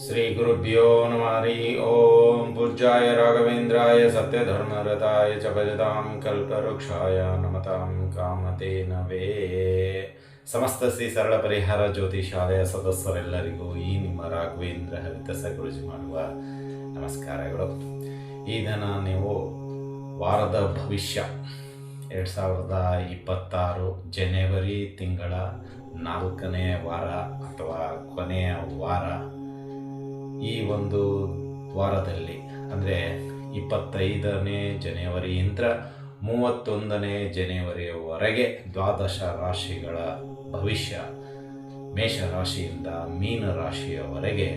ಶ್ರೀ ಗುರುಭ್ಯೋ ನಮಃ ಹರಿ ಓಂ ಪೂಜ್ಯಾಯ ರಾಘವೇಂದ್ರಾಯ ಸತ್ಯಧರ್ಮರತಾಯ ಚ ಭಜತಾಂ ಕಲ್ಪವೃಕ್ಷಾಯ ನಮತಾಂ ಕಾಮಧೇನವೇ. ಸಮಸ್ತ ಶ್ರೀ ಸರಳ ಪರಿಹಾರ ಜ್ಯೋತಿಷಾಲಯ ಸದಸ್ಯರೆಲ್ಲರಿಗೂ ಈ ನಿಮ್ಮ ರಾಘವೇಂದ್ರ ಹರಿದಾಸ ಗುರುಜಿ ಮಾಡುವ ನಮಸ್ಕಾರಗಳು. ಈ ದಿನ ನೀವು ವಾರದ ಭವಿಷ್ಯ 2026 ಜನವರಿ ತಿಂಗಳ 4ನೇ ವಾರ ಅಥವಾ ಕೊನೆಯ ವಾರ, ಈ ಒಂದು ವಾರದಲ್ಲಿ ಅಂದರೆ 25ನೇ ಜನವರಿಯಿಂದ 31ನೇ ಜನವರಿಯವರೆಗೆ ದ್ವಾದಶ ರಾಶಿಗಳ ಭವಿಷ್ಯ, ಮೇಷರಾಶಿಯಿಂದ ಮೀನ ರಾಶಿಯವರೆಗೆ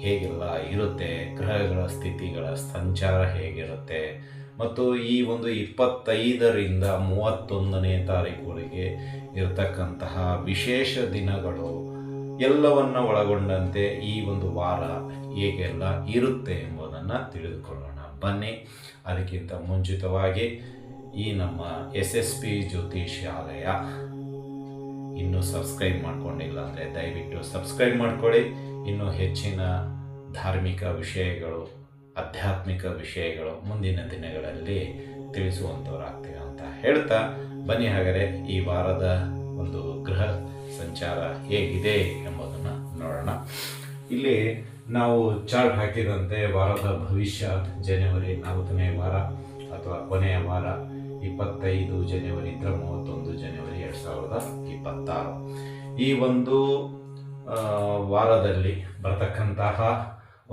ಹೇಗೆಲ್ಲ ಇರುತ್ತೆ, ಗ್ರಹಗಳ ಸ್ಥಿತಿಗಳ ಸಂಚಾರ ಹೇಗಿರುತ್ತೆ ಮತ್ತು ಈ ಒಂದು 25ರಿಂದ 31ನೇ ತಾರೀಕುವರೆಗೆ ಇರತಕ್ಕಂತಹ ವಿಶೇಷ ದಿನಗಳು ಎಲ್ಲವನ್ನ ಒಳಗೊಂಡಂತೆ ಈ ಒಂದು ವಾರ ಹೇಗೆಲ್ಲ ಇರುತ್ತೆ ಎಂಬುದನ್ನು ತಿಳಿದುಕೊಳ್ಳೋಣ ಬನ್ನಿ. ಅದಕ್ಕಿಂತ ಮುಂಚಿತವಾಗಿ ಈ ನಮ್ಮ SSP ಜ್ಯೋತಿಷಾಲಯ ಇನ್ನೂ ಸಬ್ಸ್ಕ್ರೈಬ್ ಮಾಡ್ಕೊಂಡಿಲ್ಲ ಅಂದರೆ ದಯವಿಟ್ಟು ಸಬ್ಸ್ಕ್ರೈಬ್ ಮಾಡ್ಕೊಳ್ಳಿ. ಇನ್ನೂ ಹೆಚ್ಚಿನ ಧಾರ್ಮಿಕ ವಿಷಯಗಳು, ಆಧ್ಯಾತ್ಮಿಕ ವಿಷಯಗಳು ಮುಂದಿನ ದಿನಗಳಲ್ಲಿ ತಿಳಿಸುವಂಥವ್ರಾಗ್ತೀವಿ ಅಂತ ಹೇಳ್ತಾ ಬನ್ನಿ. ಹಾಗಾದರೆ ಈ ವಾರದ ಒಂದು ಗ್ರಹ ಸಂಚಾರ ಹೇಗಿದೆ ಎಂಬುದನ್ನು ನೋಡೋಣ. ಇಲ್ಲಿ ನಾವು ಚಾರ್ಟ್ ಹಾಕಿದಂತೆ ವಾರದ ಭವಿಷ್ಯ ಜನವರಿ 4ನೇ ವಾರ ಅಥವಾ ಕೊನೆಯ ವಾರ 25 ಜನವರಿಯಿಂದ 31 ಜನವರಿ 2026. ಈ ಒಂದು ವಾರದಲ್ಲಿ ಬರ್ತಕ್ಕಂತಹ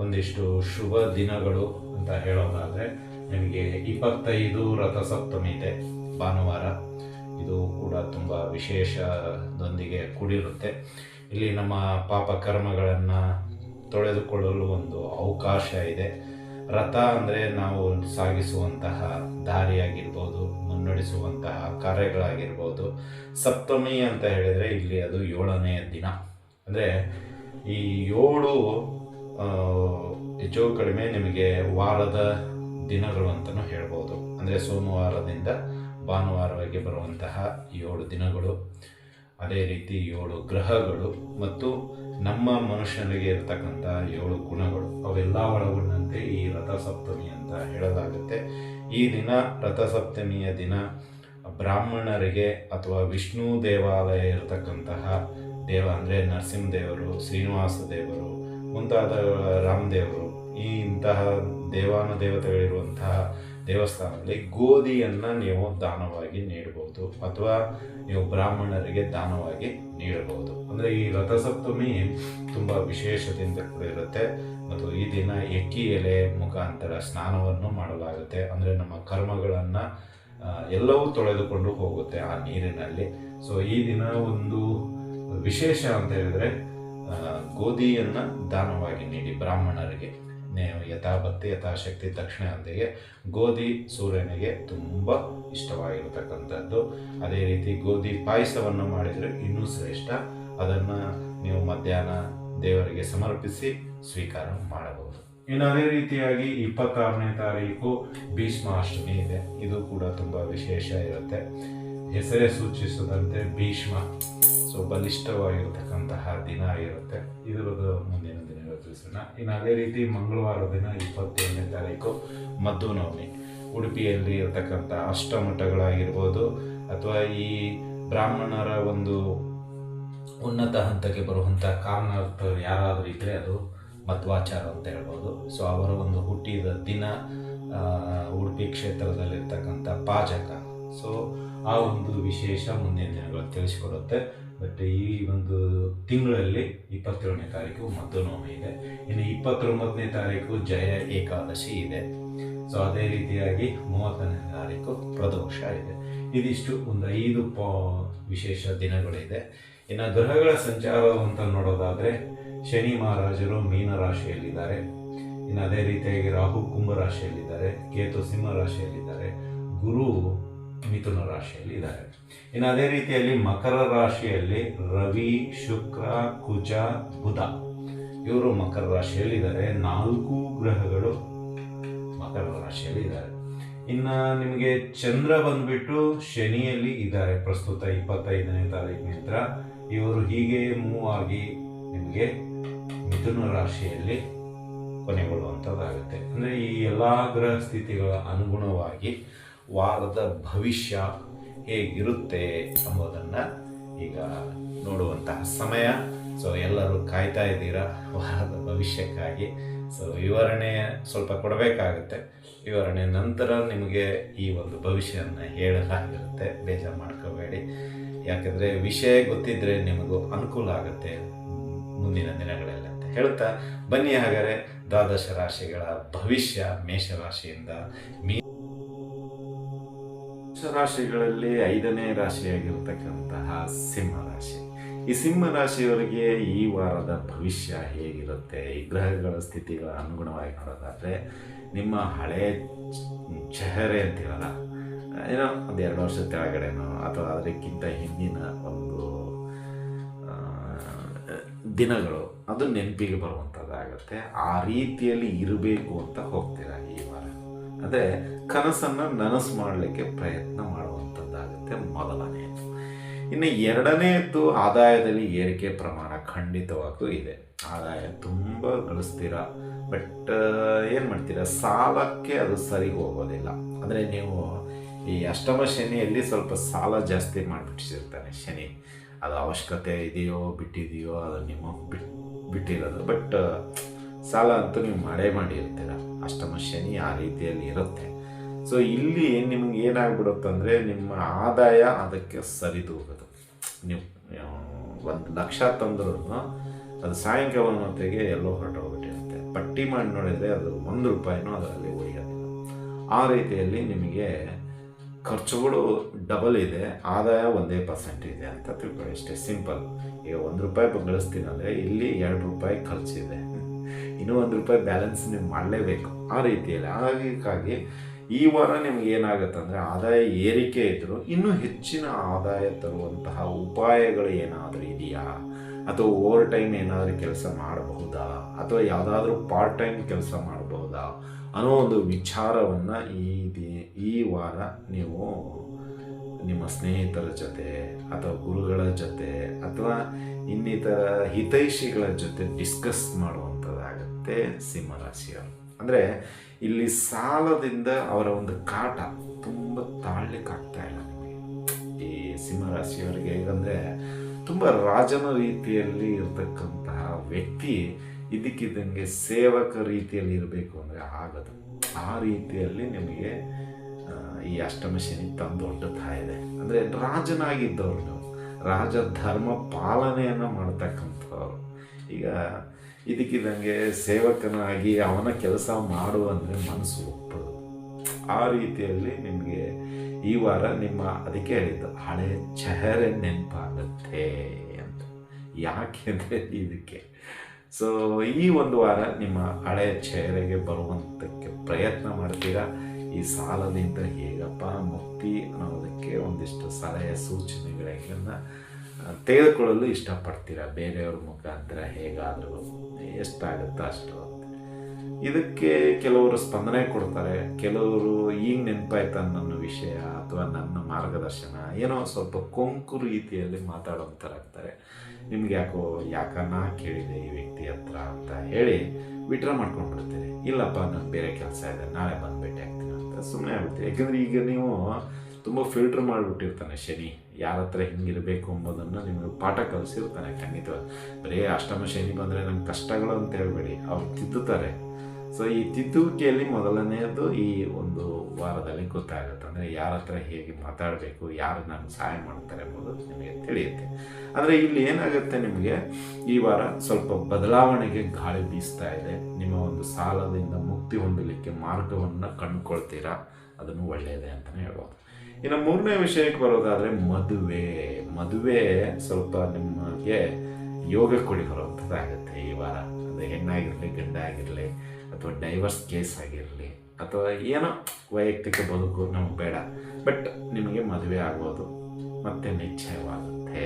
ಒಂದಿಷ್ಟು ಶುಭ ದಿನಗಳು ಅಂತ ಹೇಳೋದಾದರೆ, ನಿಮಗೆ 25 ರಥಸಪ್ತಮಿ ಇದೆ, ಭಾನುವಾರ. ಇದು ಕೂಡ ತುಂಬ ವಿಶೇಷದೊಂದಿಗೆ ಕೂಡಿರುತ್ತೆ. ಇಲ್ಲಿ ನಮ್ಮ ಪಾಪ ಕರ್ಮಗಳನ್ನು ತೊಳೆದುಕೊಳ್ಳಲು ಒಂದು ಅವಕಾಶ ಇದೆ. ರಥ ಅಂದರೆ ನಾವು ಸಾಗಿಸುವಂತಹ ದಾರಿಯಾಗಿರ್ಬೋದು, ಮುನ್ನಡೆಸುವಂತಹ ಕಾರ್ಯಗಳಾಗಿರ್ಬೋದು. ಸಪ್ತಮಿ ಅಂತ ಹೇಳಿದರೆ ಇಲ್ಲಿ ಅದು 7ನೇ ದಿನ. ಅಂದರೆ ಈ 7 ಹೆಚ್ಚು ಕಡಿಮೆ ನಿಮಗೆ ವಾರದ ದಿನಗಳು ಅಂತಲೂ ಹೇಳ್ಬೋದು. ಅಂದರೆ ಸೋಮವಾರದಿಂದ ಭಾನುವಾರವಾಗಿ ಬರುವಂತಹ 7 ದಿನಗಳು, ಅದೇ ರೀತಿ 7 ಗ್ರಹಗಳು ಮತ್ತು ನಮ್ಮ ಮನುಷ್ಯನಿಗೆ ಇರತಕ್ಕಂಥ 7 ಗುಣಗಳು, ಅವೆಲ್ಲ ಒಳಗೊಂಡಂತೆ ಈ ರಥಸಪ್ತಮಿ ಅಂತ ಹೇಳಲಾಗುತ್ತೆ. ಈ ದಿನ ರಥಸಪ್ತಮಿಯ ದಿನ ಬ್ರಾಹ್ಮಣರಿಗೆ ಅಥವಾ ವಿಷ್ಣು ದೇವಾಲಯ ಇರತಕ್ಕಂತಹ ದೇವ ಅಂದರೆ ನರಸಿಂಹದೇವರು, ಶ್ರೀನಿವಾಸ ದೇವರು ಮುಂತಾದ ರಾಮದೇವರು, ಇಂತಹ ದೇವಾನುದೇವತೆಗಳಿರುವಂತಹ ದೇವಸ್ಥಾನದಲ್ಲಿ ಗೋಧಿಯನ್ನು ನೀವು ದಾನವಾಗಿ ನೀಡಬಹುದು ಅಥವಾ ನೀವು ಬ್ರಾಹ್ಮಣರಿಗೆ ದಾನವಾಗಿ ನೀಡಬಹುದು. ಅಂದರೆ ಈ ರಥಸಪ್ತಮಿ ತುಂಬ ವಿಶೇಷದಿಂದ ಕೂಡಿರುತ್ತೆ ಮತ್ತು ಈ ದಿನ ಎಕ್ಕಿ ಎಲೆ ಮುಖಾಂತರ ಸ್ನಾನವನ್ನು ಮಾಡಲಾಗುತ್ತೆ. ಅಂದರೆ ನಮ್ಮ ಕರ್ಮಗಳನ್ನು ಎಲ್ಲವೂ ತೊಳೆದುಕೊಂಡು ಹೋಗುತ್ತೆ ಆ ನೀರಿನಲ್ಲಿ. ಸೊ ಈ ದಿನ ಒಂದು ವಿಶೇಷ ಅಂತ ಹೇಳಿದರೆ ಗೋಧಿಯನ್ನು ದಾನವಾಗಿ ನೀಡಿ ಬ್ರಾಹ್ಮಣರಿಗೆ. ಯಥಾಭಕ್ತಿ ಯಥಾಶಕ್ತಿ ದಕ್ಷಿಣೆಯೊಂದಿಗೆ ಗೋಧಿ ಸೂರ್ಯನಿಗೆ ತುಂಬ ಇಷ್ಟವಾಗಿರತಕ್ಕಂಥದ್ದು. ಅದೇ ರೀತಿ ಗೋಧಿ ಪಾಯಸವನ್ನು ಮಾಡಿದರೆ ಇನ್ನೂ ಶ್ರೇಷ್ಠ. ಅದನ್ನು ನೀವು ಮಧ್ಯಾಹ್ನ ದೇವರಿಗೆ ಸಮರ್ಪಿಸಿ ಸ್ವೀಕಾರ ಮಾಡಬಹುದು. ಇನ್ನು ಅದೇ ರೀತಿಯಾಗಿ 26ನೇ ತಾರೀಕು ಭೀಷ್ಮಾಷ್ಟಮಿ ಇದೆ. ಇದು ಕೂಡ ತುಂಬ ವಿಶೇಷ ಇರುತ್ತೆ. ಹೆಸರೇ ಸೂಚಿಸಿದಂತೆ ಭೀಷ್ಮ, ಸೊ ಬಲಿಷ್ಠವಾಗಿರತಕ್ಕಂತಹ ದಿನ ಇರುತ್ತೆ. ಇದರದ್ದು ಮುಂದಿನ ದಿನಗಳು ತಿಳಿಸೋಣ. ಇನ್ನು ಅದೇ ರೀತಿ ಮಂಗಳವಾರ ದಿನ 27ನೇ ತಾರೀಕು ಮದ್ದುನವಮಿ. ಉಡುಪಿಯಲ್ಲಿ ಇರತಕ್ಕಂಥ ಅಷ್ಟಮಠಗಳಾಗಿರ್ಬೋದು ಅಥವಾ ಈ ಬ್ರಾಹ್ಮಣರ ಒಂದು ಉನ್ನತ ಹಂತಕ್ಕೆ ಬರುವಂಥ ಕಾರಣಾರ್ಥರು ಯಾರಾದರೂ ಇದ್ದರೆ ಅದು ಮಧ್ವಾಚಾರ ಅಂತ ಹೇಳ್ಬೋದು. ಸೊ ಅವರ ಒಂದು ಹುಟ್ಟಿದ ದಿನ ಉಡುಪಿ ಕ್ಷೇತ್ರದಲ್ಲಿರ್ತಕ್ಕಂಥ ಪಾಜಕ. ಸೊ ಆ ಒಂದು ವಿಶೇಷ ಮುಂದಿನ ದಿನಗಳು ತಿಳಿಸಿಕೊಡುತ್ತೆ. ಬಟ್ ಈ ಒಂದು ತಿಂಗಳಲ್ಲಿ 27ನೇ ತಾರೀಕು ಮದ್ದುನವಮಿ ಇದೆ. ಇನ್ನು 29ನೇ ತಾರೀಕು ಜಯ ಏಕಾದಶಿ ಇದೆ. ಸೊ ಅದೇ ರೀತಿಯಾಗಿ 30ನೇ ತಾರೀಕು ಪ್ರದೋಷ ಇದೆ. ಇದಿಷ್ಟು ಒಂದು 5 ವಿಶೇಷ ದಿನಗಳಿದೆ. ಇನ್ನು ಗ್ರಹಗಳ ಸಂಚಾರ ಅಂತ ನೋಡೋದಾದರೆ, ಶನಿ ಮಹಾರಾಜರು ಮೀನ ರಾಶಿಯಲ್ಲಿದ್ದಾರೆ. ಇನ್ನು ಅದೇ ರೀತಿಯಾಗಿ ರಾಹು ಕುಂಭ ರಾಶಿಯಲ್ಲಿದ್ದಾರೆ, ಕೇತು ಸಿಂಹ ರಾಶಿಯಲ್ಲಿದ್ದಾರೆ, ಗುರು ಮಿಥುನ ರಾಶಿಯಲ್ಲಿ ಇದ್ದಾರೆ. ಇನ್ನು ಅದೇ ರೀತಿಯಲ್ಲಿ ಮಕರ ರಾಶಿಯಲ್ಲಿ ರವಿ, ಶುಕ್ರ, ಕುಜ, ಬುಧ ಇವರು ಮಕರ ರಾಶಿಯಲ್ಲಿದ್ದಾರೆ. 4 ಗ್ರಹಗಳು ಮಕರ ರಾಶಿಯಲ್ಲಿ ಇದ್ದಾರೆ. ಇನ್ನು ನಿಮಗೆ ಚಂದ್ರ ಬಂದ್ಬಿಟ್ಟು ಶನಿಯಲ್ಲಿ ಇದ್ದಾರೆ ಪ್ರಸ್ತುತ 25ನೇ ತಾರೀಕಿನಿಂದ. ಇವರು ಹೀಗೆ ಮೂವ್ ಆಗಿ ನಿಮಗೆ ಮಿಥುನ ರಾಶಿಯಲ್ಲಿ ಕೊನೆಗೊಳ್ಳುವಂಥದ್ದಾಗುತ್ತೆ. ಅಂದರೆ ಈ ಎಲ್ಲ ಗ್ರಹ ಸ್ಥಿತಿಗಳ ಅನುಗುಣವಾಗಿ ವಾರದ ಭವಿಷ್ಯ ಹೇಗಿರುತ್ತೆ ಎಂಬುದನ್ನು ಈಗ ನೋಡುವಂತಹ ಸಮಯ. ಸೊ ಎಲ್ಲರೂ ಕಾಯ್ತಾ ಇದ್ದೀರಾ ವಾರದ ಭವಿಷ್ಯಕ್ಕಾಗಿ. ಸೊ ವಿವರಣೆ ಸ್ವಲ್ಪ ಕೊಡಬೇಕಾಗುತ್ತೆ. ವಿವರಣೆ ನಂತರ ನಿಮಗೆ ಈ ಒಂದು ಭವಿಷ್ಯವನ್ನು ಹೇಳಲಾಗಿರುತ್ತೆ, ಬೇಜಾರು ಮಾಡ್ಕೋಬೇಡಿ. ಯಾಕಂದರೆ ವಿಷಯ ಗೊತ್ತಿದ್ದರೆ ನಿಮಗೂ ಅನುಕೂಲ ಆಗುತ್ತೆ ಮುಂದಿನ ದಿನಗಳೆಲ್ಲ ಅಂತ ಹೇಳ್ತಾ ಬನ್ನಿ. ಹಾಗಾದರೆ ದ್ವಾದಶ ರಾಶಿಗಳ ಭವಿಷ್ಯ ಮೇಷರಾಶಿಯಿಂದ ರಾಶಿಗಳಲ್ಲಿ 5ನೇ ರಾಶಿಯಾಗಿರ್ತಕ್ಕಂತಹ ಸಿಂಹರಾಶಿ. ಈ ಸಿಂಹರಾಶಿಯವರಿಗೆ ಈ ವಾರದ ಭವಿಷ್ಯ ಹೇಗಿರುತ್ತೆ, ಈ ಗ್ರಹಗಳ ಸ್ಥಿತಿಗಳ ಅನುಗುಣವಾಗಿ ನೋಡೋದಾದರೆ ನಿಮ್ಮ ಹಳೆ ಚೆಹರೆ ಅಂತೀವಲ್ಲ, ಏನೋ ಒಂದು 2 ವರ್ಷದ ಕೆಳಗಡೆನೋ ಅಥವಾ ಅದಕ್ಕಿಂತ ಹಿಂದಿನ ಒಂದು ದಿನಗಳು ಅದು ನೆನಪಿಗೆ ಬರುವಂಥದ್ದಾಗುತ್ತೆ. ಆ ರೀತಿಯಲ್ಲಿ ಇರಬೇಕು ಅಂತ ಹೋಗ್ತೀರಾ ಈ ವಾರ. ಅದೇ ಕನಸನ್ನು ನನಸು ಮಾಡಲಿಕ್ಕೆ ಪ್ರಯತ್ನ ಮಾಡುವಂಥದ್ದಾಗುತ್ತೆ ಮೊದಲನೆಯದು. ಇನ್ನು ಎರಡನೆಯದ್ದು ಆದಾಯದಲ್ಲಿ ಏರಿಕೆ ಪ್ರಮಾಣ ಖಂಡಿತವಾಗೂ ಇದೆ. ಆದಾಯ ತುಂಬ ಗಳಿಸ್ತೀರಾ, ಬಟ್ ಏನು ಮಾಡ್ತೀರಾ, ಸಾಲಕ್ಕೆ ಅದು ಸರಿ ಹೋಗೋದಿಲ್ಲ. ಅಂದರೆ ನೀವು ಈ ಅಷ್ಟಮ ಶನಿಯಲ್ಲಿ ಸ್ವಲ್ಪ ಸಾಲ ಜಾಸ್ತಿ ಮಾಡಿಬಿಟ್ಟಿರ್ತಾನೆ ಶನಿ. ಅದು ಅವಶ್ಯಕತೆ ಇದೆಯೋ ಬಿಟ್ಟಿದೆಯೋ ಅದು ನಿಮ್ಮ ಬಿಟ್ಟಿರೋದು, ಬಟ್ ಸಾಲ ಅಂತೂ ನೀವು ಮಾಡಿರ್ತೀರ. ಅಷ್ಟಮ ಶನಿ ಆ ರೀತಿಯಲ್ಲಿ ಇರುತ್ತೆ. ಸೊ ಇಲ್ಲಿ ನಿಮ್ಗೆ ಏನಾಗ್ಬಿಡುತ್ತಂದರೆ ನಿಮ್ಮ ಆದಾಯ ಅದಕ್ಕೆ ಸರಿದೂಗೋದು. ನೀವು 1,00,000 ತಂದ್ರೂ ಅದು ಸಾಯಂಕಾಲ ಹೊತ್ತಿಗೆ ಎಲ್ಲೋ ಹೊರಟೋಗ್ಬಿಟ್ಟಿರುತ್ತೆ. ಪಟ್ಟಿ ಮಾಡಿ ನೋಡಿದರೆ ಅದು 1 ರೂಪಾಯಿನೂ ಅದರಲ್ಲಿ ಉಳಿಯೋದಿಲ್ಲ. ಆ ರೀತಿಯಲ್ಲಿ ನಿಮಗೆ ಖರ್ಚುಗಳು ಡಬಲ್ ಇದೆ, ಆದಾಯ 1% ಇದೆ ಅಂತ ತಿಳ್ಕೊಳ್ಳಿ. ಅಷ್ಟೇ ಸಿಂಪಲ್. ಈಗ 1 ರೂಪಾಯಿ ಗಳಿಸ್ತೀನಿ ಅಂದರೆ ಇಲ್ಲಿ 2 ರೂಪಾಯಿ ಖರ್ಚಿದೆ, ಇನ್ನೂ 1 ರೂಪಾಯಿ ಬ್ಯಾಲೆನ್ಸ್ ನೀವು ಮಾಡಲೇಬೇಕು. ಆ ರೀತಿಯಲ್ಲಿ ಹಾಗಾಗಿ ಈ ವಾರ ನಿಮ್ಗೆ ಏನಾಗುತ್ತೆ ಅಂದರೆ ಆದಾಯ ಏರಿಕೆ ಇದ್ದರೂ ಇನ್ನೂ ಹೆಚ್ಚಿನ ಆದಾಯ ತರುವಂತಹ ಉಪಾಯಗಳು ಏನಾದರೂ ಇದೆಯಾ, ಅಥವಾ ಓವರ್ ಟೈಮ್ ಏನಾದರೂ ಕೆಲಸ ಮಾಡಬಹುದಾ, ಅಥವಾ ಯಾವುದಾದ್ರೂ ಪಾರ್ಟ್ ಟೈಮ್ ಕೆಲಸ ಮಾಡಬಹುದಾ ಅನ್ನೋ ಒಂದು ವಿಚಾರವನ್ನು ಈ ವಾರ ನೀವು ನಿಮ್ಮ ಸ್ನೇಹಿತರ ಜೊತೆ ಅಥವಾ ಗುರುಗಳ ಜೊತೆ ಅಥವಾ ಇನ್ನಿತರ ಹಿತೈಷಿಗಳ ಜೊತೆ ಡಿಸ್ಕಸ್ ಮಾಡುವಂಥದ್ದಾಗುತ್ತೆ ಸಿಂಹರಾಶಿಯವರು. ಅಂದರೆ ಇಲ್ಲಿ ಸಾಲದಿಂದ ಅವರ ಒಂದು ಕಾಟ ತುಂಬ ತಾಳ್ಲಿಕ್ಕಾಗ್ತಾ ಇಲ್ಲ ನಿಮಗೆ ಈ ಸಿಂಹರಾಶಿಯವರಿಗೆ. ಹೇಗಂದರೆ ತುಂಬ ರಾಜನ ರೀತಿಯಲ್ಲಿ ಇರತಕ್ಕಂತಹ ವ್ಯಕ್ತಿ ಇದಕ್ಕಿದ್ದಂಗೆ ಸೇವಕ ರೀತಿಯಲ್ಲಿ ಇರಬೇಕು ಅಂದರೆ ಆಗದು. ಆ ರೀತಿಯಲ್ಲಿ ನಿಮಗೆ ಈ ಅಷ್ಟಮ ಶನಿ ತಂದು ಒಡ್ಡುತ್ತಾ ಇದೆ. ಅಂದರೆ ರಾಜನಾಗಿದ್ದವರು ನೀವು, ರಾಜ ಧರ್ಮ ಪಾಲನೆಯನ್ನು ಮಾಡ್ತಕ್ಕಂಥವ್ರು. ಈಗ ಇದಕ್ಕಿದ್ದಂಗೆ ಸೇವಕನಾಗಿ ಅವನ ಕೆಲಸ ಮಾಡುವಂದರೆ ಮನಸ್ಸು ಒಪ್ಪದು. ಆ ರೀತಿಯಲ್ಲಿ ನಿಮಗೆ ಈ ವಾರ ನಿಮ್ಮ ಅದಕ್ಕೆ ಹೇಳಿದ್ದು ಹಳೆ ಚೆಹರೆ ನೆನಪಾಗುತ್ತೆ ಅಂತ. ಯಾಕೆ ಅಂದರೆ ಇದಕ್ಕೆ ಸೊ ಈ ಒಂದು ವಾರ ನಿಮ್ಮ ಹಳೆಯ ಚೆಹರೆಗೆ ಬರುವಂಥಕ್ಕೆ ಪ್ರಯತ್ನ ಮಾಡ್ತೀರಾ. ಈ ಸಾಲದಿಂದ ಹೇಗಪ್ಪ ಮುಕ್ತಿ ಅನ್ನೋದಕ್ಕೆ ಒಂದಿಷ್ಟು ಸಲಹೆ ಸೂಚನೆಗಳನ್ನು ತೆಗೆದುಕೊಳ್ಳಲು ಇಷ್ಟಪಡ್ತೀರಾ. ಬೇರೆಯವ್ರ ಮುಖಾಂತರ ಹೇಗಾದರೂ ಎಷ್ಟಾಗುತ್ತೋ ಅಷ್ಟು ಅಂತ. ಇದಕ್ಕೆ ಕೆಲವರು ಸ್ಪಂದನೆ ಕೊಡ್ತಾರೆ, ಕೆಲವರು ಈಗ ನೆನಪಾಯ್ತು ನನ್ನ ವಿಷಯ ಅಥವಾ ನನ್ನ ಮಾರ್ಗದರ್ಶನ ಏನೋ ಸ್ವಲ್ಪ ಕೊಂಕು ರೀತಿಯಲ್ಲಿ ಮಾತಾಡೋಂಥರಾಗ್ತಾರೆ. ನಿಮ್ಗೆ ಯಾಕನ್ನ ಕೇಳಿದೆ ಈ ವ್ಯಕ್ತಿ ಹತ್ರ ಅಂತ ಹೇಳಿ ವಿಡ್ರಾ ಮಾಡ್ಕೊಂಡ್ಬಿಡ್ತೀರಿ. ಇಲ್ಲಪ್ಪ ನನಗೆ ಬೇರೆ ಕೆಲಸ ಇದೆ, ನಾಳೆ ಬಂದು ಭೇಟಿ ಆಗ್ತೀನಿ ಅಂತ ಸುಮ್ಮನೆ ಆಗ್ಬಿಡ್ತೀರಿ. ಯಾಕೆಂದರೆ ಈಗ ನೀವು ತುಂಬ ಫಿಲ್ಟ್ರ್ ಮಾಡಿಬಿಟ್ಟಿರ್ತಾನೆ ಶನಿ, ಯಾರ ಹತ್ರ ಹಿಂಗಿರಬೇಕು ಎಂಬುದನ್ನು ನಿಮಗೆ ಪಾಠ ಕಲಿಸಿರ್ತಾನೆ ಖಂಡಿತವಾಗಿ. ಬರೀ ಅಷ್ಟಮ ಶನಿ ಬಂದರೆ ನಮ್ಮ ಕಷ್ಟಗಳು ಅಂತ ಹೇಳ್ಬೇಡಿ, ಅವ್ರು ತಿದ್ದುತ್ತಾರೆ. ಸೊ ಈ ತಿದ್ದುವಿಕೆಯಲ್ಲಿ ಮೊದಲನೆಯದು ಈ ಒಂದು ವಾರದಲ್ಲಿ ಗೊತ್ತಾಗುತ್ತೆ. ಅಂದರೆ ಯಾರ ಹತ್ರ ಹೇಗೆ ಮಾತಾಡಬೇಕು, ಯಾರು ನನಗೆ ಸಹಾಯ ಮಾಡ್ತಾರೆ ಎಂಬುದು ನಿಮಗೆ ತಿಳಿಯುತ್ತೆ. ಅಂದರೆ ಇಲ್ಲಿ ಏನಾಗುತ್ತೆ, ನಿಮಗೆ ಈ ವಾರ ಸ್ವಲ್ಪ ಬದಲಾವಣೆಗೆ ಗಾಳಿ ಬೀಸ್ತಾ ಇದೆ. ನಿಮ್ಮ ಒಂದು ಸಾಲದಿಂದ ಮುಕ್ತಿ ಹೊಂದಲಿಕ್ಕೆ ಮಾರ್ಗವನ್ನು ಕಂಡುಕೊಳ್ತೀರಾ, ಅದನ್ನು ಒಳ್ಳೆಯದೇ ಅಂತಲೇ ಹೇಳ್ಬೋದು. ಇನ್ನು ಮೂರನೇ ವಿಷಯಕ್ಕೆ ಬರೋದಾದರೆ ಮದುವೆ ಸ್ವಲ್ಪ ನಿಮಗೆ ಯೋಗ ಕೊಡಿ ಬರುವಂಥದ್ದಾಗುತ್ತೆ ಈ ವಾರ. ಅದು ಹೆಣ್ಣಾಗಿರಲಿ ಗಂಡ ಆಗಿರಲಿ ಅಥವಾ ಡೈವರ್ಸ್ ಕೇಸ್ ಆಗಿರಲಿ ಅಥವಾ ಏನೋ ವೈಯಕ್ತಿಕ ಬದುಕು ನಮಗೆ ಬೇಡ, ಬಟ್ ನಿಮಗೆ ಮದುವೆ ಆಗೋದು ಮತ್ತೆ ನಿಶ್ಚಯವಾಗುತ್ತೆ.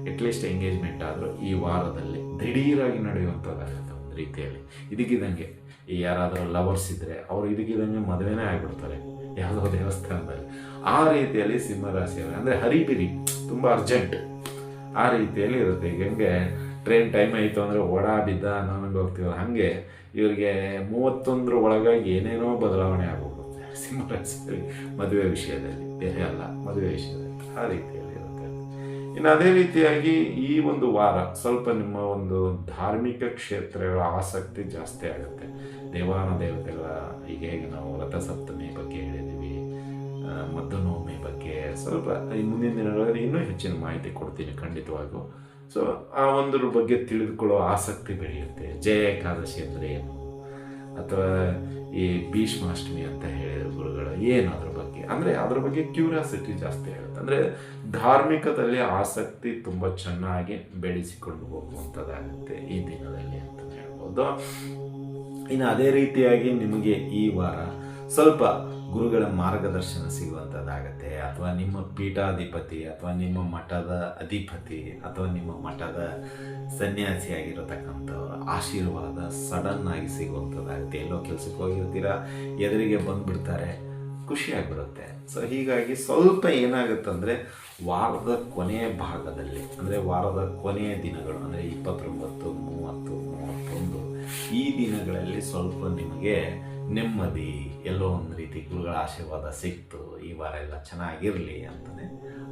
ಅಟ್ಲೀಸ್ಟ್ ಎಂಗೇಜ್ಮೆಂಟ್ ಆದರೂ ಈ ವಾರದಲ್ಲಿ ದಿಢೀರಾಗಿ ನಡೆಯುವಂಥದ್ದಾಗುತ್ತೆ ಒಂದು ರೀತಿಯಲ್ಲಿ. ಇದಕ್ಕಿದ್ದಂಗೆ ಈ ಯಾರಾದರೂ ಲವರ್ಸ್ ಇದ್ದರೆ ಅವರು ಇದಕ್ಕಿದ್ದಂಗೆ ಮದುವೆನೇ ಆಗಿಬಿಡ್ತಾರೆ ಯಾವುದೋ ದೇವಸ್ಥಾನದಲ್ಲಿ. ಆ ರೀತಿಯಲ್ಲಿ ಸಿಂಹರಾಶಿಯವರು ಅಂದರೆ ಹರಿಬಿರಿ ತುಂಬ ಅರ್ಜೆಂಟ್ ಆ ರೀತಿಯಲ್ಲಿ ಇರುತ್ತೆ. ಈಗ ಹೆಂಗೆ ಟ್ರೈನ್ ಟೈಮ್ ಆಯಿತು ಅಂದರೆ ಓಡಾ ಬಿದ್ದ ನನಗೆ ಹೋಗ್ತೀವಲ್ಲ, ಹಾಗೆ ಇವರಿಗೆ 31 ಒಳಗಾಗಿ ಏನೇನೋ ಬದಲಾವಣೆ ಆಗೋಗುತ್ತೆ ಸಿಂಹರಾಶಿಯಲ್ಲಿ ಮದುವೆ ವಿಷಯದಲ್ಲಿ, ಬೇರೆ ಅಲ್ಲ ಮದುವೆ ವಿಷಯದಲ್ಲಿ ಆ ರೀತಿಯಲ್ಲಿ ಇರುತ್ತೆ. ಇನ್ನು ಅದೇ ರೀತಿಯಾಗಿ ಈ ಒಂದು ವಾರ ಸ್ವಲ್ಪ ನಿಮ್ಮ ಒಂದು ಧಾರ್ಮಿಕ ಕ್ಷೇತ್ರಗಳ ಆಸಕ್ತಿ ಜಾಸ್ತಿ ಆಗುತ್ತೆ. ದೇವಾನುದೇವತೆಗಳ ಈಗ ಹೇಗೆ ನಾವು ರಥಸಪ್ತಮಿ ಬಗ್ಗೆ ಹೇಳಿದ್ದೀವಿ, ಮದ್ದನವಮಿ ಬಗ್ಗೆ ಸ್ವಲ್ಪ ಈ ಮುಂದಿನ ದಿನಗಳಲ್ಲಿ ಇನ್ನೂ ಹೆಚ್ಚಿನ ಮಾಹಿತಿ ಕೊಡ್ತೀನಿ ಖಂಡಿತವಾಗೂ. ಸೊ ಆ ಒಂದ್ರ ಬಗ್ಗೆ ತಿಳಿದುಕೊಳ್ಳೋ ಆಸಕ್ತಿ ಬೆಳೆಯುತ್ತೆ. ಜಯ ಏಕಾದಶಿ ಅಂದರೆ ಏನು, ಅಥವಾ ಈ ಭೀಷ್ಮಾಷ್ಟಮಿ ಅಂತ ಹೇಳಿದ ಗುರುಗಳು ಏನು ಅದ್ರ ಬಗ್ಗೆ, ಅಂದರೆ ಅದ್ರ ಬಗ್ಗೆ ಕ್ಯೂರಿಯಾಸಿಟಿ ಜಾಸ್ತಿ ಆಗುತ್ತೆ. ಅಂದರೆ ಧಾರ್ಮಿಕದಲ್ಲಿ ಆಸಕ್ತಿ ತುಂಬ ಚೆನ್ನಾಗಿ ಬೆಳೆಸಿಕೊಂಡು ಹೋಗುವಂಥದ್ದಾಗುತ್ತೆ ಈ ದಿನದಲ್ಲಿ ಅಂತ ಹೇಳ್ಬೋದು. ಇನ್ನು ಅದೇ ರೀತಿಯಾಗಿ ನಿಮಗೆ ಈ ವಾರ ಸ್ವಲ್ಪ ಗುರುಗಳ ಮಾರ್ಗದರ್ಶನ ಸಿಗುವಂಥದ್ದಾಗತ್ತೆ, ಅಥವಾ ನಿಮ್ಮ ಪೀಠಾಧಿಪತಿ ಅಥವಾ ನಿಮ್ಮ ಮಠದ ಅಧಿಪತಿ ಅಥವಾ ನಿಮ್ಮ ಮಠದ ಸನ್ಯಾಸಿಯಾಗಿರತಕ್ಕಂಥವ್ರ ಆಶೀರ್ವಾದ ಸಡನ್ ಆಗಿ ಸಿಗುವಂಥದ್ದಾಗುತ್ತೆ. ಎಲ್ಲೋ ಕೆಲಸಕ್ಕೆ ಹೋಗಿರ್ತೀರ, ಎದುರಿಗೆ ಬಂದುಬಿಡ್ತಾರೆ, ಖುಷಿಯಾಗಿಬಿಡುತ್ತೆ. ಸೊ ಹೀಗಾಗಿ ಸ್ವಲ್ಪ ಏನಾಗುತ್ತಂದರೆ ವಾರದ ಕೊನೆಯ ಭಾಗದಲ್ಲಿ, ಅಂದರೆ ವಾರದ ಕೊನೆಯ ದಿನಗಳು, ಅಂದರೆ 29, 30, 31 ಈ ದಿನಗಳಲ್ಲಿ ಸ್ವಲ್ಪ ನಿಮಗೆ ನೆಮ್ಮದಿ, ಎಲ್ಲೋ ಒಂದು ರೀತಿ ಗುರುಗಳ ಆಶೀರ್ವಾದ ಸಿಕ್ತು, ಈ ವಾರ ಎಲ್ಲ ಚೆನ್ನಾಗಿರಲಿ ಅಂತಲೇ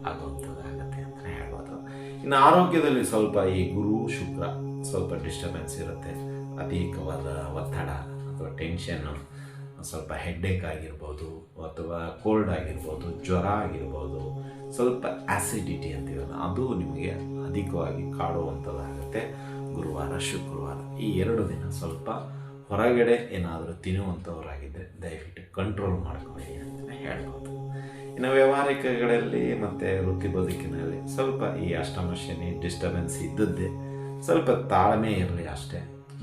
ಆಗುವಂಥದ್ದಾಗತ್ತೆ ಅಂತಲೇ ಹೇಳ್ಬೋದು. ಇನ್ನು ಆರೋಗ್ಯದಲ್ಲಿ ಸ್ವಲ್ಪ ಈ ಗುರು ಶುಕ್ರ ಸ್ವಲ್ಪ ಡಿಸ್ಟರ್ಬೆನ್ಸ್ ಇರುತ್ತೆ. ಅಧಿಕವಾದ ಒತ್ತಡ ಅಥವಾ ಟೆನ್ಷನ್ನು, ಸ್ವಲ್ಪ ಹೆಡ್ಡೇಕ್ ಆಗಿರ್ಬೋದು, ಅಥವಾ ಕೋಲ್ಡ್ ಆಗಿರ್ಬೋದು, ಜ್ವರ ಆಗಿರ್ಬೋದು, ಸ್ವಲ್ಪ ಆ್ಯಸಿಡಿಟಿ ಅಂತೀವಲ್ಲ ಅದು ನಿಮಗೆ ಅಧಿಕವಾಗಿ ಕಾಡುವಂಥದ್ದಾಗುತ್ತೆ ಗುರುವಾರ ಶುಕ್ರವಾರ. ಈ 2 ದಿನ ಸ್ವಲ್ಪ ಹೊರಗಡೆ ಏನಾದರೂ ತಿನ್ನುವಂಥವರಾಗಿದ್ದರೆ ದಯವಿಟ್ಟು ಕಂಟ್ರೋಲ್ ಮಾಡ್ಕೊಳ್ಳಿ ಅಂತಲೇ ಹೇಳ್ಬೋದು. ಇನ್ನು ವ್ಯವಹಾರಿಕಗಳಲ್ಲಿ ಮತ್ತು ವೃತ್ತಿ ಬದುಕಿನಲ್ಲಿ ಸ್ವಲ್ಪ ಈ ಅಷ್ಟಮ ಶನಿ ಡಿಸ್ಟರ್ಬೆನ್ಸ್ ಇದ್ದದ್ದೇ, ಸ್ವಲ್ಪ ತಾಳ್ಮೆ ಇರಲಿ ಅಷ್ಟೇ.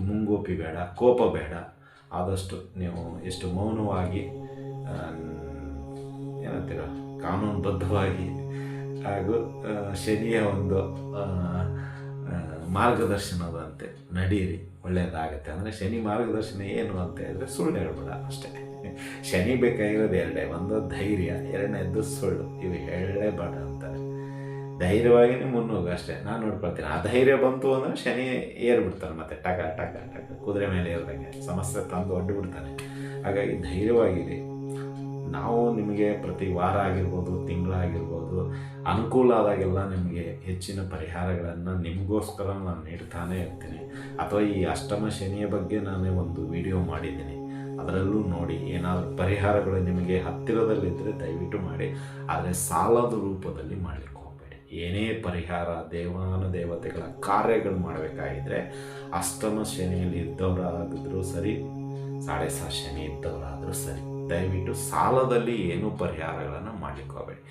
ಮುಂಗೋಪಿ ಬೇಡ, ಕೋಪ ಬೇಡ. ಆದಷ್ಟು ನೀವು ಎಷ್ಟು ಮೌನವಾಗಿ ಏನಂತೀರ ಕಾನೂನುಬದ್ಧವಾಗಿ ಹಾಗೂ ಶನಿಯ ಒಂದು ಮಾರ್ಗದರ್ಶನದಂತೆ ನಡೀರಿ, ಒಳ್ಳೆಯದಾಗತ್ತೆ. ಅಂದರೆ ಶನಿ ಮಾರ್ಗದರ್ಶನ ಏನು ಅಂತ ಹೇಳಿದ್ರೆ ಸುಳ್ಳು ಹೇಳ್ಬೇಡ ಅಷ್ಟೇ. ಶನಿ ಬೇಕಾಗಿರೋದು 2, ಒಂದು ಧೈರ್ಯ, 2ನೇದು ಸುಳ್ಳು. ಇವು ಹೇಳಲೇಬೇಡ ಅಂತಾರೆ. ಧೈರ್ಯವಾಗಿ ಮುನ್ನೋಗು ಅಷ್ಟೇ, ನಾನು ನೋಡ್ಕೊಳ್ತೀನಿ. ಆ ಧೈರ್ಯ ಬಂತು ಅಂದರೆ ಶನಿ ಏರ್ಬಿಡ್ತಾನೆ, ಮತ್ತೆ ಟಕ ಟಕ ಟಕ ಕುದುರೆ ಮೇಲೆ ಏರ್ದಂಗೆ ಸಮಸ್ಯೆ ತಂದು ಒಡ್ಡು ಬಿಡ್ತಾನೆ. ಹಾಗಾಗಿ ಧೈರ್ಯವಾಗಿರಿ. ನಾವು ನಿಮಗೆ ಪ್ರತಿ ವಾರ ಆಗಿರ್ಬೋದು, ತಿಂಗಳಾಗಿರ್ಬೋದು, ಅನುಕೂಲ ಆದಾಗೆಲ್ಲ ನಿಮಗೆ ಹೆಚ್ಚಿನ ಪರಿಹಾರಗಳನ್ನು ನಿಮಗೋಸ್ಕರ ನಾನು ನೀಡ್ತಾನೇ ಇರ್ತೀನಿ. ಅಥವಾ ಈ ಅಷ್ಟಮ ಶನಿಯ ಬಗ್ಗೆ ನಾನು ಒಂದು ವಿಡಿಯೋ ಮಾಡಿದ್ದೀನಿ, ಅದರಲ್ಲೂ ನೋಡಿ. ಏನಾದರೂ ಪರಿಹಾರಗಳು ನಿಮಗೆ ಹತ್ತಿರದಲ್ಲಿದ್ದರೆ ದಯವಿಟ್ಟು ಮಾಡಿ, ಆದರೆ ಸಾಲದ ರೂಪದಲ್ಲಿ ಮಾಡಲಿಕ್ಕೆ ಹೋಗಬೇಡಿ. ಏನೇ ಪರಿಹಾರ ದೇವಾನುದೇವತೆಗಳ ಕಾರ್ಯಗಳು ಮಾಡಬೇಕಾಗಿದ್ದರೆ ಅಷ್ಟಮ ಶನಿಯಲ್ಲಿ ಇದ್ದವರಾಗಿದ್ದರೂ ಸರಿ, 7.5 ಶನಿ ಇದ್ದವರಾದರೂ ಸರಿ, ದಯವಿಟ್ಟು ಸಾಲದಲ್ಲಿ ಏನೂ ಪರಿಹಾರಗಳನ್ನು ಮಾಡಲಿಕ್ಕೆ ಹೋಗಬೇಡಿ.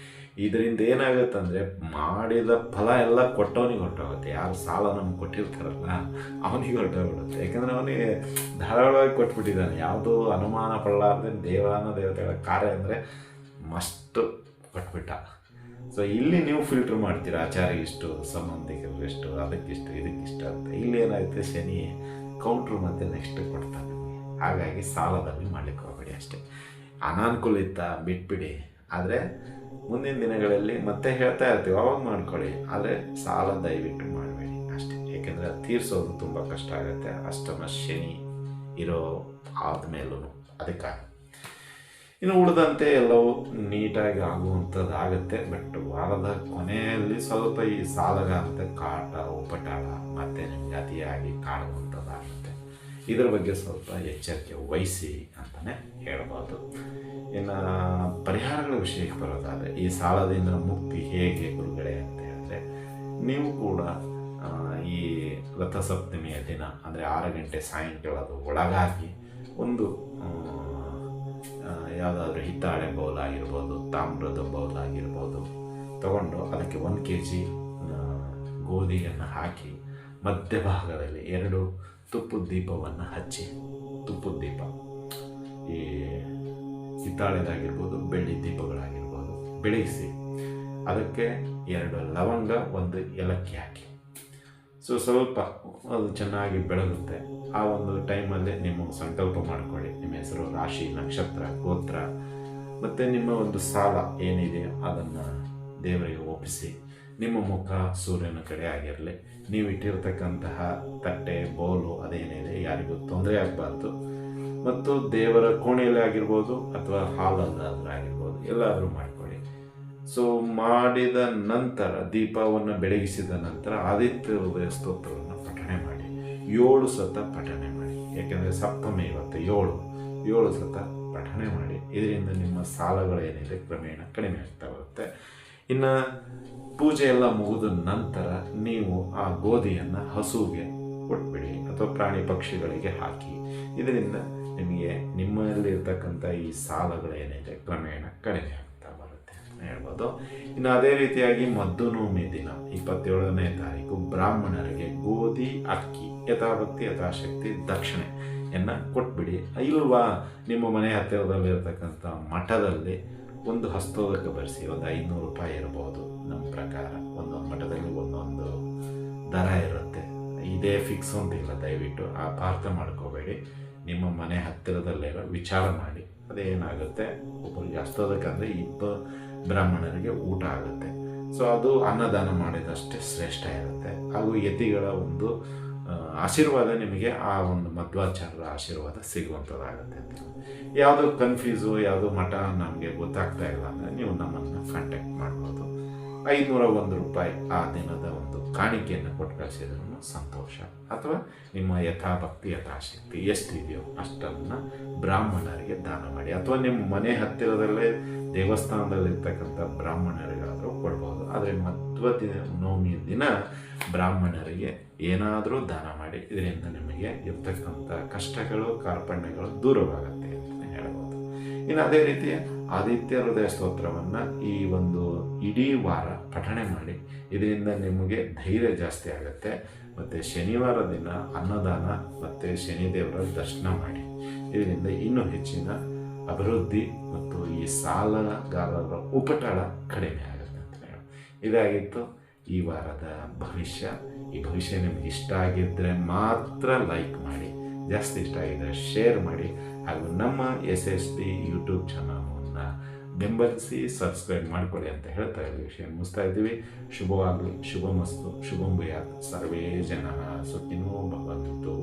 ಇದರಿಂದ ಏನಾಗುತ್ತಂದರೆ ಮಾಡಿದ ಫಲ ಎಲ್ಲ ಕೊಟ್ಟವನಿಗೆ ಹೊರಟೋಗುತ್ತೆ. ಯಾರು ಸಾಲ ನಮ್ಗೆ ಕೊಟ್ಟಿರ್ತಾರಲ್ಲ ಅವನಿಗೆ ಹೊರಟೋಗ್ಬಿಡುತ್ತೆ. ಯಾಕಂದರೆ ಅವನಿಗೆ ಧಾರಾಳವಾಗಿ ಕೊಟ್ಬಿಟ್ಟಿದ್ದಾನೆ. ಯಾವುದೋ ಅನುಮಾನ ಪಡಲಾರ್ದೆ ದೇವತೆಗಳ ಕಾರ್ಯ ಅಂದರೆ ಮಸ್ತು ಕೊಟ್ಬಿಟ್ಟ. ಸೊ ಇಲ್ಲಿ ನೀವು ಫಿಲ್ಟ್ರ್ ಮಾಡ್ತೀರ, ಆಚಾರ್ಯ ಇಷ್ಟು, ಸಂಬಂಧಿಕರು ಎಷ್ಟು, ಅದಕ್ಕಿಷ್ಟು ಇದಕ್ಕಿಷ್ಟು ಅಂತ. ಇಲ್ಲಿ ಏನಾಗುತ್ತೆ, ಶನಿ ಕೌಂಟ್ರು ಮತ್ತು ನೆಕ್ಸ್ಟ್ ಕೊಡ್ತಾನೆ. ಹಾಗಾಗಿ ಸಾಲದಲ್ಲಿ ಮಾಡಲಿಕ್ಕೆ ಹೋಗಬೇಡಿ ಅಷ್ಟೇ. ಅನಾನುಕೂಲಿತ ಬಿಟ್ಬಿಡಿ. ಆದರೆ ಮುಂದಿನ ದಿನಗಳಲ್ಲಿ ಮತ್ತೆ ಹೇಳ್ತಾ ಇರ್ತೀವಿ, ಅವಾಗ ಮಾಡ್ಕೊಳ್ಳಿ. ಆದರೆ ಸಾಲ ದಯವಿಟ್ಟು ಮಾಡಬೇಡಿ ಅಷ್ಟೇ. ಏಕೆಂದರೆ ತೀರಿಸೋದು ತುಂಬ ಕಷ್ಟ ಆಗುತ್ತೆ ಅಷ್ಟಮ ಶನಿ ಇರೋ ಆದಮೇಲೂ. ಅದಕ್ಕಾಗಿ ಇನ್ನು ಉಳಿದಂತೆ ಎಲ್ಲವೂ ನೀಟಾಗಿ ಆಗುವಂಥದ್ದಾಗುತ್ತೆ. ಬಟ್ ವಾರದ ಕೊನೆಯಲ್ಲಿ ಸ್ವಲ್ಪ ಈ ಸಾಲಗಾರದ ಕಾಟ, ಉಪಟಾಳ ಮತ್ತು ನಿಮಗೆ ಅತಿಯಾಗಿ ಕಾಡುವಂಥದ್ದಾಗುತ್ತೆ. ಇದರ ಬಗ್ಗೆ ಸ್ವಲ್ಪ ಎಚ್ಚರಿಕೆ ವಹಿಸಿ ಅಂತಲೇ ಹೇಳ್ಬೋದು. ಇನ್ನು ಪರಿಹಾರಗಳ ವಿಷಯಕ್ಕೆ ಬರೋದಾದರೆ, ಈ ಸಾಲದಿಂದ ಮುಕ್ತಿ ಹೇಗೆ ಗುರುಗಳೇ ಅಂತ ಹೇಳಿದ್ರೆ, ನೀವು ಕೂಡ ಈ ರಥಸಪ್ತಮಿಯ ದಿನ ಅಂದರೆ 6 ಗಂಟೆ ಸಾಯಂಕಾಲದ ಒಳಗಾಗಿ ಒಂದು ಯಾವುದಾದ್ರೂ ಹಿತ್ತಾಳೆ ಬೌಲ್ ಆಗಿರ್ಬೋದು, ತಾಮ್ರದ ಬೌಲ್ ಆಗಿರ್ಬೋದು ತಗೊಂಡು ಅದಕ್ಕೆ 1 kg ಗೋಧಿಯನ್ನು ಹಾಕಿ ಮಧ್ಯಭಾಗದಲ್ಲಿ 2 ತುಪ್ಪದ ದೀಪವನ್ನು ಹಚ್ಚಿ, ತುಪ್ಪದ ದೀಪ ಈ ಹಿತ್ತಾಳೆದಾಗಿರ್ಬೋದು, ಬೆಳ್ಳಿ ದೀಪಗಳಾಗಿರ್ಬೋದು ಬೆಳಗಿಸಿ, ಅದಕ್ಕೆ 2 ಲವಂಗ, 1 ಏಲಕ್ಕಿ ಹಾಕಿ. ಸೊ ಸ್ವಲ್ಪ ಅದು ಚೆನ್ನಾಗಿ ಬೆಳಗುತ್ತೆ. ಆ ಒಂದು ಟೈಮಲ್ಲಿ ನಿಮ್ಮ ಸಂಕಲ್ಪ ಮಾಡ್ಕೊಳ್ಳಿ. ನಿಮ್ಮ ಹೆಸರು, ರಾಶಿ, ನಕ್ಷತ್ರ, ಗೋತ್ರ ಮತ್ತು ನಿಮ್ಮ ಒಂದು ಸಾಲ ಏನಿದೆಯೋ ಅದನ್ನು ದೇವರಿಗೆ ಒಪ್ಪಿಸಿ ನಿಮ್ಮ ಮುಖ ಸೂರ್ಯನ ಕಡೆ ಆಗಿರಲಿ. ನೀವು ಇಟ್ಟಿರ್ತಕ್ಕಂತಹ ತಟ್ಟೆ ಬೌಲು ಅದೇನಿದೆ ಯಾರಿಗೂ ತೊಂದರೆ ಆಗಬಾರ್ದು. ಮತ್ತು ದೇವರ ಕೋಣೆಯಲ್ಲಿ ಆಗಿರ್ಬೋದು ಅಥವಾ ಹಾಲಲ್ಲಾದರೂ ಆಗಿರ್ಬೋದು, ಎಲ್ಲಾದರೂ ಮಾಡಿಕೊಳ್ಳಿ. ಸೊ ಮಾಡಿದ ನಂತರ ದೀಪವನ್ನು ಬೆಳಗಿಸಿದ ನಂತರ ಆದಿತ್ಯ ಹೃದಯ ಸ್ತೋತ್ರವನ್ನು ಪಠಣೆ ಮಾಡಿ. 7 ಸತ ಪಠಣೆ ಮಾಡಿ. ಯಾಕೆಂದರೆ ಸಪ್ತಮಿ ಇವತ್ತು 7 ಸತ ಪಠಣೆ ಮಾಡಿ. ಇದರಿಂದ ನಿಮ್ಮ ಸಾಲಗಳೇನಿದೆ ಕ್ರಮೇಣ ಕಡಿಮೆ ಆಗ್ತಾ ಬರುತ್ತೆ. ಇನ್ನು ಪೂಜೆ ಎಲ್ಲ ಮುಗಿದ ನಂತರ ನೀವು ಆ ಗೋಧಿಯನ್ನು ಹಸುವಿಗೆ ಕೊಟ್ಬಿಡಿ ಅಥವಾ ಪ್ರಾಣಿ ಪಕ್ಷಿಗಳಿಗೆ ಹಾಕಿ. ಇದರಿಂದ ನಿಮಗೆ ನಿಮ್ಮಲ್ಲಿರ್ತಕ್ಕಂಥ ಈ ಸಾಲಗಳೇನಿದೆ ಕ್ರಮೇಣ ಕಡಿಮೆ ಆಗ್ತಾ ಬರುತ್ತೆ ಅಂತ ಹೇಳ್ಬೋದು. ಇನ್ನು ಅದೇ ರೀತಿಯಾಗಿ ಮದ್ದುನೋಮಿ ದಿನ 27ನೇ ತಾರೀಕು ಬ್ರಾಹ್ಮಣರಿಗೆ ಗೋಧಿ, ಅಕ್ಕಿ ಯಥಾಭಕ್ತಿ ಯಥಾಶಕ್ತಿ ದಕ್ಷಿಣೆಯನ್ನು ಕೊಟ್ಬಿಡಿ. ಇಲ್ವಾ ನಿಮ್ಮ ಮನೆ ಹತ್ತಿರದಲ್ಲಿರ್ತಕ್ಕಂಥ ಮಠದಲ್ಲಿ ಒಂದು ಹಸ್ತೋದಕ ಬರೆಸಿ ಒಂದು 500 ರೂಪಾಯಿ ಇರ್ಬೋದು. ನಮ್ಮ ಪ್ರಕಾರ ಒಂದೊಂದು ಮಠದಲ್ಲಿ ಒಂದೊಂದು ದರ ಇರುತ್ತೆ, ಇದೇ ಫಿಕ್ಸ್ ಅಂತಿಲ್ಲ. ದಯವಿಟ್ಟು ಅಪಾರ್ಥ ಮಾಡ್ಕೋಬೇಡಿ. ನಿಮ್ಮ ಮನೆ ಹತ್ತಿರದಲ್ಲಿರೋ ವಿಚಾರ ಮಾಡಿ. ಅದೇನಾಗುತ್ತೆ, ಒಬ್ಬರಿಗೆ ಹಸ್ತೋದಕ ಅಂದರೆ 20 ಬ್ರಾಹ್ಮಣರಿಗೆ ಊಟ ಆಗುತ್ತೆ. ಸೊ ಅದು ಅನ್ನದಾನ ಮಾಡಿದಷ್ಟೇ ಶ್ರೇಷ್ಠ ಇರುತ್ತೆ. ಹಾಗೂ ಯತಿಗಳ ಒಂದು ಆಶೀರ್ವಾದ ನಿಮಗೆ ಆ ಒಂದು ಮಧ್ವಾಚಾರ್ಯರ ಆಶೀರ್ವಾದ ಸಿಗುವಂಥದ್ದಾಗುತ್ತೆ ಅಂತ. ಯಾವುದು ಕನ್ಫ್ಯೂಸು, ಯಾವುದು ಮಠ ನಮಗೆ ಗೊತ್ತಾಗ್ತಾ ಇಲ್ಲ ಅಂದರೆ ನೀವು ನಮ್ಮನ್ನು ಕಾಂಟ್ಯಾಕ್ಟ್ ಮಾಡ್ಬೋದು. 501 ರೂಪಾಯಿ ಆ ದಿನದ ಒಂದು ಕಾಣಿಕೆಯನ್ನು ಕೊಟ್ಟು ಕಳಿಸಿದ್ರೂ ಸಂತೋಷ. ಅಥವಾ ನಿಮ್ಮ ಯಥಾಭಕ್ತಿ ಯಥಾಶಕ್ತಿ ಎಷ್ಟಿದೆಯೋ ಅಷ್ಟನ್ನು ಬ್ರಾಹ್ಮಣರಿಗೆ ದಾನ ಮಾಡಿ. ಅಥವಾ ನಿಮ್ಮ ಮನೆ ಹತ್ತಿರದಲ್ಲೇ ದೇವಸ್ಥಾನದಲ್ಲಿರ್ತಕ್ಕಂಥ ಬ್ರಾಹ್ಮಣರಿಗಾದರೂ ಕೊಡ್ಬೋದು. ಆದರೆ ನವಮಿಯ ದಿನ ಬ್ರಾಹ್ಮಣರಿಗೆ ಏನಾದರೂ ದಾನ ಮಾಡಿ. ಇದರಿಂದ ನಿಮಗೆ ಇರ್ತಕ್ಕಂಥ ಕಷ್ಟಗಳು ಕಾರ್ಪಣ್ಯಗಳು ದೂರವಾಗುತ್ತೆ ಅಂತಲೇ ಹೇಳ್ಬೋದು. ಇನ್ನು ಅದೇ ರೀತಿ ಆದಿತ್ಯ ಹೃದಯ ಸ್ತೋತ್ರವನ್ನು ಈ ಒಂದು ಇಡೀ ವಾರ ಪಠಣೆ ಮಾಡಿ. ಇದರಿಂದ ನಿಮಗೆ ಧೈರ್ಯ ಜಾಸ್ತಿ ಆಗುತ್ತೆ. ಮತ್ತು ಶನಿವಾರ ದಿನ ಅನ್ನದಾನ ಮತ್ತು ಶನಿದೇವರ ದರ್ಶನ ಮಾಡಿ. ಇದರಿಂದ ಇನ್ನೂ ಹೆಚ್ಚಿನ ಅಭಿವೃದ್ಧಿ ಮತ್ತು ಈ ಸಾಲಗಾರರ ಉಪಟಳ ಕಡಿಮೆ ಆಗುತ್ತೆ ಅಂತ ಹೇಳಿ. ಇದಾಗಿತ್ತು ಈ ವಾರದ ಭವಿಷ್ಯ. ಈ ಭವಿಷ್ಯ ನಿಮ್ಗೆ ಇಷ್ಟ ಆಗಿದ್ದರೆ ಮಾತ್ರ ಲೈಕ್ ಮಾಡಿ, ಜಾಸ್ತಿ ಇಷ್ಟ ಆಗಿದ್ದರೆ ಶೇರ್ ಮಾಡಿ. ಹಾಗೂ ನಮ್ಮ SSB ಯೂಟ್ಯೂಬ್ ಚಾನಲನ್ನು ಬೆಂಬಲಿಸಿ ಸಬ್ಸ್ಕ್ರೈಬ್ ಮಾಡಿಕೊಳ್ಳಿ ಅಂತ ಹೇಳ್ತಾ ಇದ್ದೀವಿ. ವಿಷಯ ಮುಗಿಸ್ತಾ ಇದ್ದೀವಿ. ಶುಭವಾಗಲಿ, ಶುಭಮಸ್ತು, ಶುಭಂ ಭೂಯಾತ್. ಸರ್ವೇ ಜನಃ ಸುಖಿನೋ ಭವಂತು.